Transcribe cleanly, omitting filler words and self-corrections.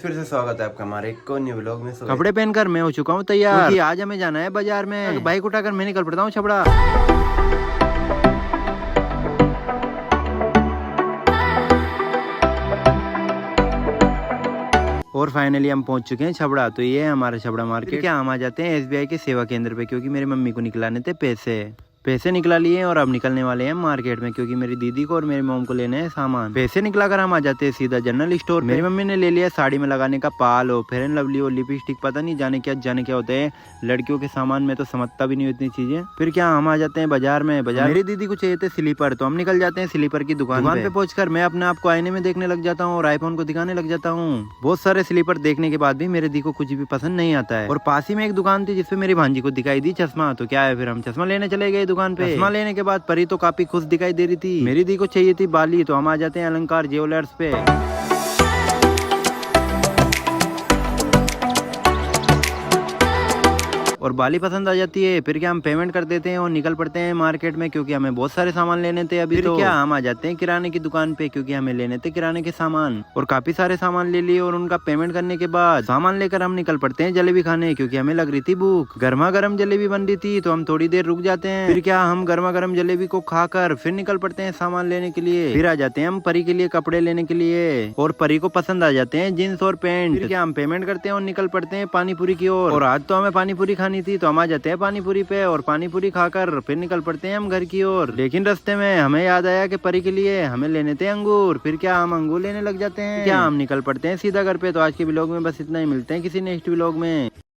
फिर से स्वागत है आपका हमारे एक न्यू व्लॉग में। कपड़े पहनकर मैं हो चुका हूँ तैयार, क्योंकि आज हमें जाना है बाजार में। बाइक उठाकर मैं निकल पड़ता हूँ छपड़ा। और फाइनली हम पहुंच चुके हैं छपड़ा। तो ये है हमारा छपड़ा मार्केट। क्या हम आ जाते हैं SBI के सेवा केंद्र पे, क्योंकि मेरी मम्मी को निकलाने थे पैसे निकला लिए और अब निकलने वाले हैं मार्केट में, क्योंकि मेरी दीदी को और मेरी मॉम को लेने हैं सामान। पैसे निकलाकर हम आ जाते हैं सीधा जनरल स्टोर। मेरी मम्मी ने ले लिया साड़ी में लगाने का पाल हो, फेयर एंड लवली हो, लिपस्टिक, पता नहीं जाने क्या होते हैं लड़कियों के सामान में, तो समझता भी नहीं इतनी चीजें। फिर क्या हम आ जाते हैं बाजार में। मेरी दीदी को चाहिए थे स्लीपर, तो हम निकल जाते हैं स्लीपर की दुकान पे पहुंचकर मैं अपने आप को आईने में देखने लग जाता हूँ और आईफोन को दिखाने लग जाता हूँ। बहुत सारे स्लीपर देखने के बाद भी मेरे दी को कुछ भी पसंद नहीं आता है। और पास ही में एक दुकान थी जिसपे मेरी भांजी को दिखाई दी चश्मा। तो क्या है, फिर हम चश्मा लेने चले गए दुकान पे। चश्मा लेने के बाद परी तो काफी खुश दिखाई दे रही थी। मेरी दी को चाहिए थी बाली, तो हम आ जाते हैं अलंकार ज्वेलर्स पे। और बाली पसंद आ जाती है। फिर क्या हम पेमेंट कर देते हैं और निकल पड़ते हैं मार्केट में, क्योंकि हमें बहुत सारे सामान लेने थे अभी। फिर तो क्या हम आ जाते हैं किराने की दुकान पे, क्योंकि हमें लेने थे किराने के सामान। और काफी सारे सामान ले लिए और उनका पेमेंट करने के बाद सामान लेकर हम निकल पड़ते हैं जलेबी खाने, क्योंकि हमें लग रही थी भूख। गर्मा गर्म जलेबी बन रही थी, तो हम थोड़ी देर रुक जाते हैं। फिर क्या हम गर्मा गर्म जलेबी को खाकर फिर निकल पड़ते हैं सामान लेने के लिए। फिर आ जाते हैं हम परी के लिए कपड़े लेने के लिए, और परी को पसंद आ जाते हैं जींस और पैंट। फिर क्या हम पेमेंट करते हैं और निकल पड़ते हैं पानीपुरी की ओर। और आज तो हमें पानीपुरी खानी थी, तो हम आ जाते हैं पानीपुरी पे और पानीपुरी खाकर फिर निकल पड़ते हैं हम घर की ओर। लेकिन रास्ते में हमें याद आया कि परी के लिए हमें लेने थे अंगूर। फिर क्या हम अंगूर लेने लग जाते हैं। क्या हम निकल पड़ते हैं सीधा घर पे। तो आज के व्लॉग में बस इतना ही, मिलते हैं किसी नेक्स्ट व्लॉग में।